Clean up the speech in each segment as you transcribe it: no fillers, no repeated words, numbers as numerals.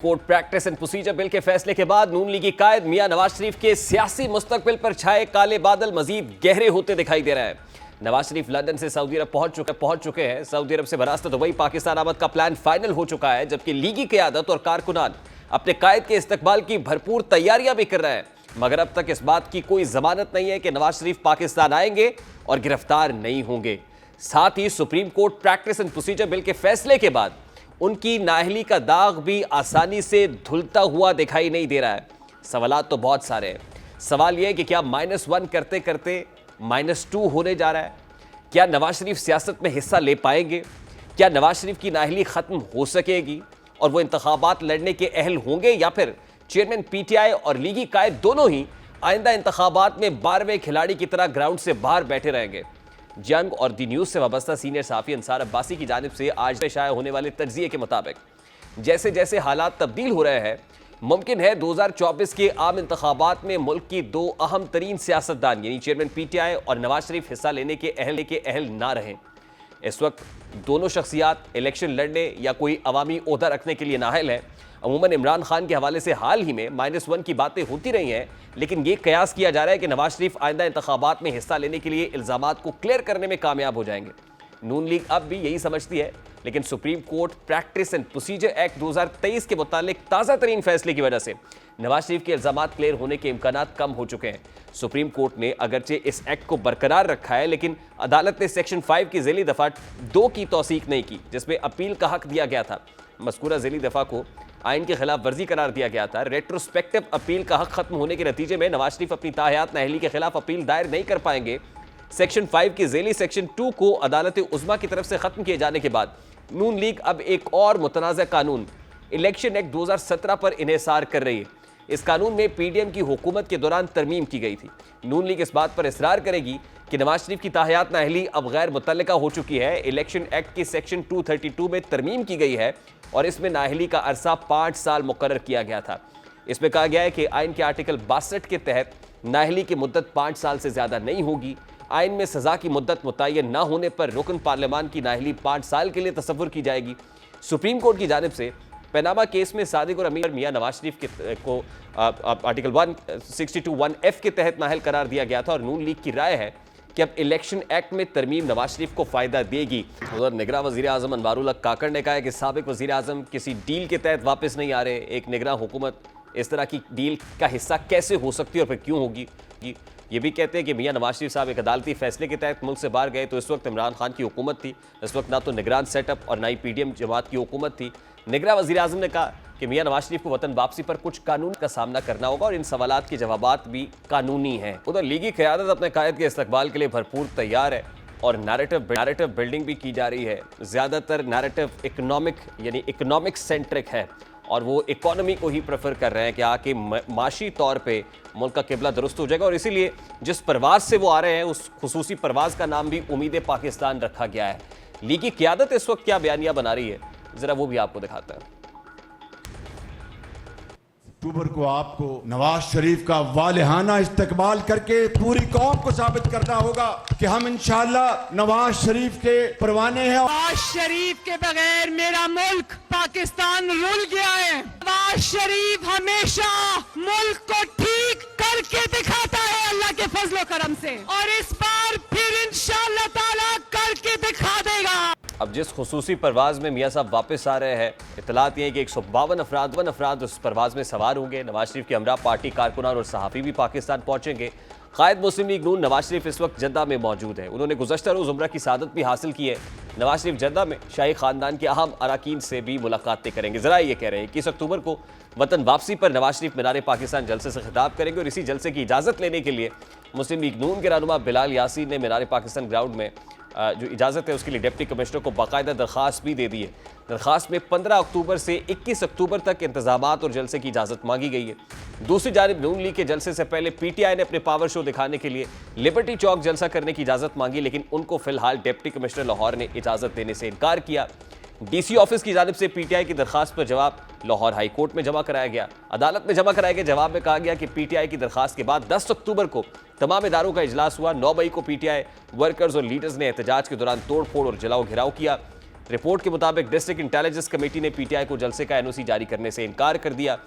Court practice and procedure bill के फैसले के बाद नून लीगी कायद मियां नवाज शरीफ के सियासी मुस्तकबिल पर छाए काले बादल मजीद गहरे होते दिखाई दे रहे हैं। नवाज शरीफ लंदन से सऊदी अरब पहुंच चुके हैं। सऊदी अरब से बरास्ता दुबई पाकिस्तान आमद का प्लान फाइनल हो चुका है, जबकि लीगी क़यादत और कारकुनान अपने कायद के इस्तकबाल की भरपूर तैयारियां भी कर रहे हैं, मगर अब तक इस बात की कोई जमानत नहीं है कि नवाज शरीफ पाकिस्तान आएंगे और गिरफ्तार नहीं होंगे। साथ ही Supreme Court practice and procedure bill के फैसले के बाद उनकी नाअहली का दाग भी आसानी से धुलता हुआ दिखाई नहीं दे रहा है। सवालात तो बहुत सारे हैं। सवाल यह कि क्या -1 करते करते -2 होने जा रहा है? क्या नवाज शरीफ सियासत में हिस्सा ले पाएंगे? क्या नवाज शरीफ की नाअहली खत्म हो सकेगी और वो इंतखाबात लड़ने के अहल होंगे, या फिर चेयरमैन पीटीआई और लीगी कायद दोनों ही आइंदा इंतखाबात में 12वें खिलाड़ी की तरह ग्राउंड से बाहर बैठे रहेंगे? जंग और दी न्यूज़ से वाबस्ता सीनियर सहाफ़ी अंसार अब्बासी की जानिब से आज शाया होने वाले तज्ज़िये के मुताबिक जैसे जैसे हालात तब्दील हो रहे हैं, मुमकिन है 2024 के आम इंतखाबात में मुल्क की दो अहम तरीन सियासतदान यानी चेयरमैन पीटीआई और नवाज शरीफ हिस्सा लेने के अहल ना रहें। इस वक्त दोनों शख्सियात इलेक्शन लड़ने या कोई अवामी ओहदा रखने के लिए नाअहल हैं। अमूमन इमरान खान के हवाले से हाल ही में -1 की बातें होती रही हैं, लेकिन ये कयास किया जा रहा है कि नवाज शरीफ आइंदा इंतखाबात में हिस्सा लेने के लिए इल्ज़ामात को क्लियर करने में कामयाब हो जाएंगे। नून लीग अब भी यही समझती है, लेकिन supreme Court practice and procedure act 2023 के मुतालिक ताज़ा तरीन फैसले की वजह से नवाज शरीफ के इल्ज़ामात क्लियर होने के इम्कानात कम हो चुके हैं। सुप्रीम कोर्ट ने अगरचे इस एक्ट को बरकरार रखा है, लेकिन अदालत ने सेक्शन 5 की ज़ेली दफ़ा 2 की तौसीक नहीं की, जिसमें अपील का हक दिया गया था। मज़कूरा ज़ेली दफ़ा को आइन की खिलाफ वर्जी करार दिया गया था। रेट्रोस्पेक्टिव अपील का हक खत्म होने के नतीजे में नवाज शरीफ अपनी ताहयात नाअहली के खिलाफ अपील दायर नहीं कर पाएंगे। सेक्शन 5 की ज़ेली सेक्शन 2 को अदालत उज़्मा की तरफ से ख़त्म किए जाने के बाद नून लीग अब एक और मुतनाज़ा कानून इलेक्शन एक्ट 2017 पर इन्हिसार कर रही है। इस कानून में पीडीएम की हुकूमत के दौरान तरमीम की गई थी। नून लीग इस बात पर इसरार करेगी कि नवाज शरीफ की ताहयात नाअहली अब गैर मुतल्लिका हो चुकी है। इलेक्शन एक्ट की सेक्शन 232 में तरमीम की गई है और इसमें नाअहली का अरसा 5 साल मुकर्रर किया गया था। इसमें कहा गया है कि आइन के आर्टिकल 62 के तहत नाअहली की मुद्दत 5 साल से ज़्यादा नहीं होगी। आइन में सज़ा की मुद्दत मुतय्यन ना होने पर रुकन पार्लियामान की नाअहली 5 साल के लिए तसव्वुर की जाएगी। सुप्रीम कोर्ट की जानिब से पनामा केस में सादिक और अमीर मियां नवाज शरीफ को आर्टिकल 162(1)(f) के तहत नाअहल करार दिया गया था और नून लीग की राय है कि अब इलेक्शन एक्ट में तरमीम नवाज शरीफ को फ़ायदा देगी। उधर निगरान वज़ीर आज़म अनवारुल हक काकड़ ने कहा है कि साबिक वज़ीर आज़म किसी डील के तहत वापस नहीं आ रहे। एक निगरान हुकूमत इस तरह की डील का हिस्सा कैसे हो सकती है और फिर क्यों होगी? ये भी कहते हैं कि मियां नवाज शरीफ साहब एक अदालती फैसले के तहत मुल्क से बाहर गए तो इस वक्त इमरान खान की हुकूमत थी। इस वक्त ना तो निगरान सेटअप और ना ही पीडीएम जमात की हुकूमत थी। निगरान वज़ीर आज़म ने कहा कि मियां नवाज शरीफ को वतन वापसी पर कुछ कानून का सामना करना होगा और इन सवालात के जवाबात भी कानूनी हैं। उधर लीगी क़यादत अपने कायद के इस्तकबाल के लिए भरपूर तैयार है और नैरेटिव बिल्डिंग भी की जा रही है। ज़्यादातर नैरेटिव इकोनॉमिक सेंट्रिक है और वो इकोनॉमी को ही प्रेफर कर रहे हैं कि आके माशी तौर पे मुल्क का किबला दुरुस्त हो जाएगा, और इसीलिए जिस परवाज़ से वो आ रहे हैं उस खुसूसी परवाज़ का नाम भी उम्मीद पाकिस्तान रखा गया है। लीगी क़यादत इस वक्त क्या बयानियाँ बना रही है, ज़रा वो भी आपको दिखाता है। अक्टूबर को आपको नवाज शरीफ का वालिहाना इस्तकबाल करके पूरी कौम को साबित करना होगा कि हम इंशाअल्लाह नवाज शरीफ के परवाने हैं। नवाज शरीफ के बगैर मेरा मुल्क पाकिस्तान रुल गया है। नवाज शरीफ हमेशा मुल्क को ठीक करके दिखाता है अल्लाह के फजलो करम से, और इस बार फिर इंशाअल्लाह ताला करके दिखा देगा। अब जिस खुसूसी परवाज़ में मियाँ साहब वापस आ रहे हैं, इतलात ये है कि 152 अफराद उस परवाज़ में सवार होंगे। नवाज शरीफ के हमरा पार्टी कारकुनान और सहाफ़ी भी पाकिस्तान पहुँचेंगे। कायद मुस्लिम लीग नून नवाज शरीफ इस वक्त जद्दा में मौजूद है। उन्होंने गुज़श्ता रोज़ उम्रा की सादत भी हासिल की है। नवाज शरीफ जद्दा में शाही ख़ानदान के अहम अरकान से भी मुलाकातें करेंगे। ज़रा ये कह रहे हैं 21 अक्टूबर को वतन वापसी पर नवाज शरीफ मीनार पाकिस्तान जलसे से खिताब करेंगे और इसी जलसे की इजाज़त लेने के लिए मुस्लिम लीग नून के रहनुमा बिलाल यासीन ने मीनार पाकिस्तान ग्राउंड में जो इजाज़त है उसके लिए डिप्टी कमिश्नर को बाकायदा दरख्वास्त भी दे दी है। दरख्वास्त में 15 अक्टूबर से 21 अक्टूबर तक इंतजामात और जलसे की इजाज़त मांगी गई है। दूसरी जानिब नून लीग के जलसे से पहले पीटीआई ने अपने पावर शो दिखाने के लिए लिबर्टी चौक जलसा करने की इजाज़त मांगी, लेकिन उनको फिलहाल डिप्टी कमिश्नर लाहौर ने इजाज़त देने से इनकार किया। डीसी ऑफिस की जानिब से पीटीआई की दरख्वास्त पर जवाब लाहौर हाई कोर्ट में जमा कराया गया। अदालत में जमा कराए गए जवाब में कहा गया कि पीटीआई की दरख्वास्त के बाद 10 अक्टूबर को तमाम इदारों का इजलास हुआ। 9 मई को पीटीआई वर्कर्स और लीडर्स ने एहतजाज के दौरान तोड़ फोड़ और जलाओ घिराव किया। रिपोर्ट के मुताबिक डिस्ट्रिक्ट इंटेलिजेंस कमेटी ने पीटीआई को जलसे का एनओसी जारी करने से इनकार कर दिया।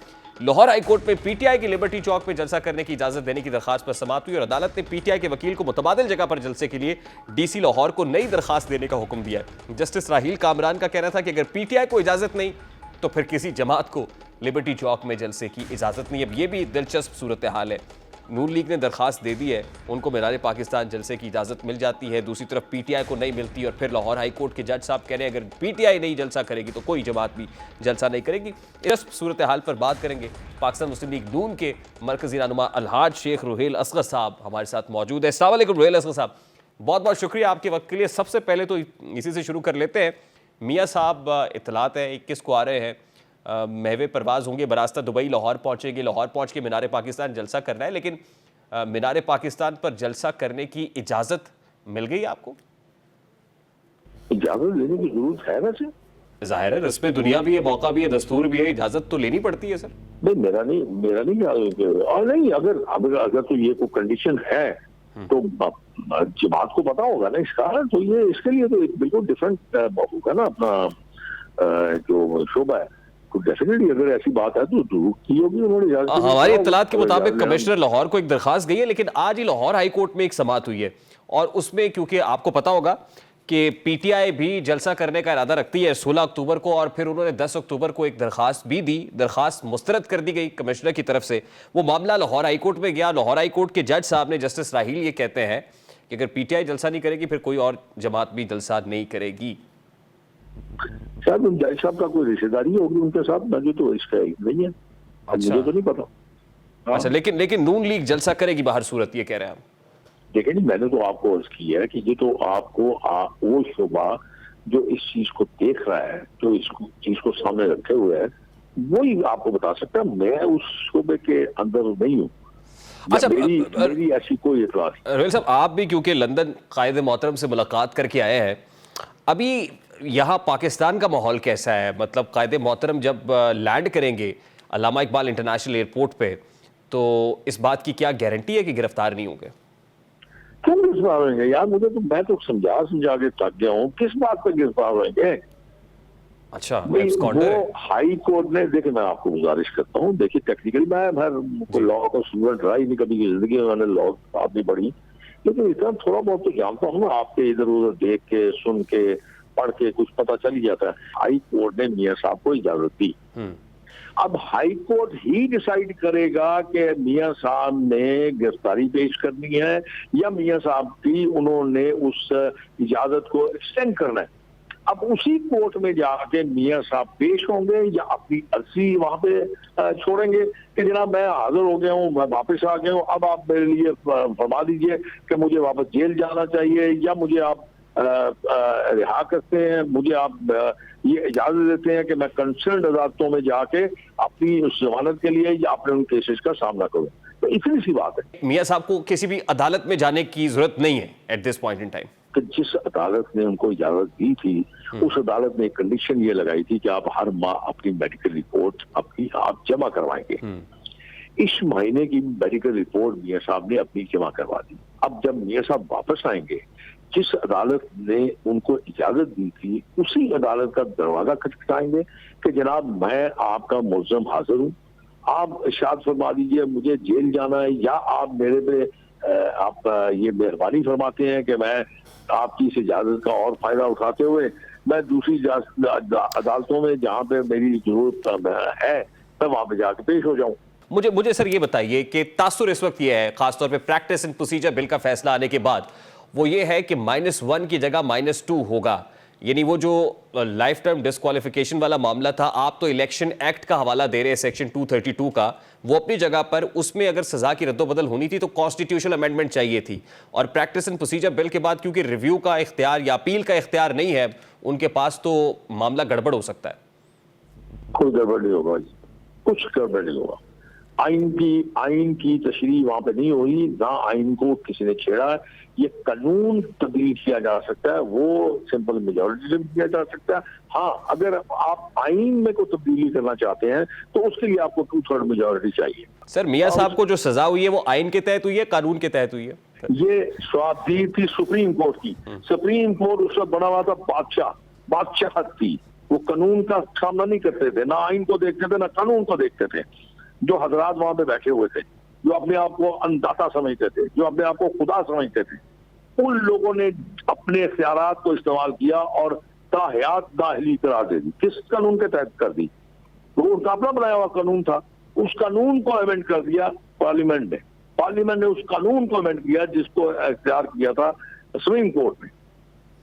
लाहौर हाईकोर्ट में पीटीआई की लिबर्टी चौक पर जलसा करने की इजाजत देने की दरखास्त पर समाअत हुई और अदालत ने पीटीआई के वकील को मुतबादिल जगह पर जलसे के लिए डीसी लाहौर को नई दरखास्त देने का हुक्म दिया। जस्टिस राहील कामरान का कहना था कि अगर पीटीआई को इजाजत नहीं तो फिर किसी जमात को लिबर्टी चौक में जलसे की इजाजत नहीं। अब यह भी दिलचस्प सूरत हाल है। नून लीग ने दरखास्त दे दी है, उनको मीनार पाकिस्तान जलसे की इजाजत मिल जाती है, दूसरी तरफ पीटीआई को नहीं मिलती और फिर लाहौर हाई कोर्ट के जज साहब कह रहे हैं अगर पीटीआई नहीं जलसा करेगी तो कोई जमात भी जलसा नहीं करेगी। इस सूरत हाल पर बात करेंगे। पाकिस्तान मुस्लिम लीग नून के मरकजी रहनुमा अलहाज शेख रुहेल असगर साहब हमारे साथ मौजूद है। अस्सलाम वालेकुम रुहेल असगर साहब, बहुत बहुत शुक्रिया आपके वक्त के लिए। सबसे पहले तो इसी से शुरू कर लेते हैं। मियाँ साहब इतलात है 21 को आ रहे हैं, महवे परवाज होंगे, बरास्ता दुबई लाहौर पहुंचेंगे, लाहौर पहुंच के मीनार पाकिस्तान जलसा करना है, लेकिन मीनार पाकिस्तान पर जलसा करने की इजाजत मिल गई आपको? इजाजत लेने की जरूरत है वैसे? जाहिर है रस्म दुनिया भी है, मौका भी है, दस्तूर भी है, इजाजत तो लेनी पड़ती है सर। नहीं मेरा नहीं और नहीं, अगर तो ये कोई कंडीशन है तो जमात को पता होगा ना इसका, तो ये इसके लिए तो एक बिल्कुल डिफरेंट होगा ना अपना जो शोबा है। तो डेफिनेटली अगर ऐसी बात है तो जरूर की होगी उन्होंने। हमारी इत्तलात के मुताबिक कमिश्नर लाहौर को एक दरखास्त गई है, लेकिन आज ही लाहौर हाई कोर्ट में एक समाअत हुई है और उसमें क्योंकि आपको पता होगा कि पीटीआई भी जलसा करने का इरादा रखती है 16 अक्टूबर को, और फिर उन्होंने 10 अक्टूबर को एक दरखास्त भी दी, दरखास्त मुस्तरद कर दी गई कमिश्नर की तरफ से। वो मामला लाहौर हाई कोर्ट में गया। लाहौर हाई कोर्ट के जज साहब ने, जस्टिस राहील, ये कहते हैं कि अगर पीटीआई जलसा नहीं करेगी फिर कोई और जमात भी जलसा नहीं करेगी। शायद उन जज साहब का कोई रिश्तेदारी होगी उनके साथ, मुझे तो इसका नहीं है, मुझे तो नहीं पता। अच्छा, लेकिन नून लीग जलसा करेगी बाहर सूरत, ये कह रहे हैं हम। देखिए नहीं, मैंने तो आपको अर्ज की है कि ये तो आपको वो शोबा जो इस चीज को देख रहा है, जो इस चीज को सामने रखे हुए है, वही आपको बता सकता है। मैं उस शोबे के अंदर नहीं हूँ। अच्छा, मेरी ऐसी कोई इतला नहीं। रुहेल साहब, आप भी क्योंकि लंदन कायद मोहतरम से मुलाकात करके आए हैं, अभी यहाँ पाकिस्तान का माहौल कैसा है? मतलब कायद मोहतरम जब लैंड करेंगे अल्लामा इकबाल इंटरनेशनल एयरपोर्ट पे, तो इस बात की क्या गारंटी है कि गिरफ्तार नहीं होंगे? क्यों गिरफ्तार होंगे यार? मैं तो समझा के थक गया हूँ। किस बात पे गिरफ्तार होंगे? अच्छा, वो हाई कोर्ट ने, देखिए मैं आपको गुजारिश करता हूँ, देखिए टेक्निकली मैं लॉ का स्टूडेंट रहा ही नहीं कभी की जिंदगी में, मैंने लॉ आप भी पढ़ी, लेकिन इतना थोड़ा बहुत तो जानता हूँ ना। आपके इधर उधर देख के, सुन के, पढ़ के कुछ पता चल ही जाता है। हाई कोर्ट ने मियाँ साहब को इजाजत दी। अब हाई कोर्ट ही डिसाइड करेगा कि मियाँ साहब ने गिरफ्तारी पेश करनी है या मियाँ साहब की उन्होंने उस इजाजत को एक्सटेंड करना है। अब उसी कोर्ट में जाके मियाँ साहब पेश होंगे या अपनी अर्जी वहां पे छोड़ेंगे कि जनाब मैं हाजिर हो गया हूँ, मैं वापस आ गया हूँ, अब आप मेरे लिए फरमा दीजिए कि मुझे वापस जेल जाना चाहिए या मुझे आप रिहा करते हैं, मुझे आप ये इजाजत देते हैं कि मैं कंसर्न अदालतों में जाके अपनी उस जमानत के लिए या अपने उन केसेस का सामना करूं। तो इतनी सी बात है। मियाँ साहब को किसी भी अदालत में जाने की जरूरत नहीं है at this point in time. कि जिस अदालत ने उनको इजाजत दी थी, उस अदालत ने एक कंडीशन ये लगाई थी कि आप हर माह अपनी मेडिकल रिपोर्ट आप जमा करवाएंगे। इस महीने की मेडिकल रिपोर्ट मियाँ साहब ने अपनी जमा करवा दी। अब जब मियाँ साहब वापस आएंगे, जिस अदालत ने उनको इजाजत दी थी, उसी अदालत का दरवाजा खटखटाएंगे कि जनाब मैं आपका मुल्ज़म हाजिर हूँ, आप इरशाद फरमा दीजिए मुझे जेल जाना है या आप मेरे पे आप ये मेहरबानी फरमाते हैं कि मैं आपकी इस इजाजत का और फायदा उठाते हुए मैं दूसरी अदालतों में जहाँ पे मेरी जरूरत है मैं वहां पे जाके पेश हो जाऊं। मुझे सर ये बताइए कि तासुर इस वक्त ये है, खासतौर पे प्रैक्टिस एंड प्रोसीजर बिल का फैसला आने के बाद, वो ये है कि -1 की जगह -2 होगा। यानी वो जो लाइफ टर्म डिस्क्वालिफिकेशन वाला मामला था, आप तो इलेक्शन एक्ट का हवाला दे रहे हैं सेक्शन 232 का, वो अपनी जगह पर, उसमें अगर सजा की रद्दोबदल होनी थी तो कॉन्स्टिट्यूशनल अमेंडमेंट चाहिए थी। और प्रैक्टिस एंड प्रोसीजर बिल के बाद क्योंकि रिव्यू का इख्तियार या अपील का इख्तियार नहीं है उनके पास, तो मामला गड़बड़ हो सकता है। कोई गड़बड़ नहीं होगा, कुछ गड़बड़ नहीं होगा। आइन की तशरीह वहां पे नहीं हुई, ना आइन को किसी ने छेड़ा है। ये कानून तब्दील किया जा सकता है, वो सिंपल मेजॉरिटी से किया जा सकता है। हाँ, अगर आप आइन में कोई तब्दीली करना चाहते हैं तो उसके लिए आपको 2/3 मेजॉरिटी चाहिए। सर मियाँ साहब को जो सजा हुई है वो आइन के तहत हुई है, कानून के तहत हुई है? ये स्वाधीन थी सुप्रीम कोर्ट की। सुप्रीम कोर्ट उस वक्त बना हुआ था बादशाहत थी। वो कानून का सामना नहीं करते थे, ना आइन को देखते थे ना कानून को देखते थे। जो हजरात वहां पे बैठे हुए थे, जो अपने आप को अन्नदाता समझते थे, जो अपने आप को खुदा समझते थे, उन लोगों ने अपने इख्तियारात को इस्तेमाल किया और ताहयात दाखिली करार दे दी। किस कानून के तहत कर दी? तो उनका अपना बनाया हुआ कानून था, उस कानून को अमेंड कर दिया पार्लियामेंट ने। पार्लियामेंट ने उस कानून को अमेंड किया जिसको इख्तियार किया था सुप्रीम कोर्ट ने।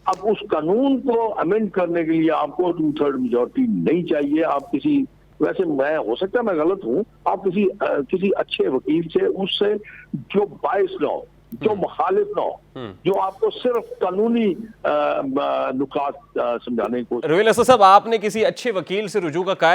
अब उस कानून को अमेंड करने के लिए आपको 2/3 मेजोरिटी नहीं चाहिए। आप किसी, वैसे मैं, हो सकता है मैं गलत हूं, आप किसी अच्छे वकील से, उससे जो बायस ना हो, जो मुखालिफ ना हो, जो आपको सिर्फ कानूनी नुकात समझाने की कोशिश। रोहिल असद साहब, आपने किसी अच्छे वकील से रुजू का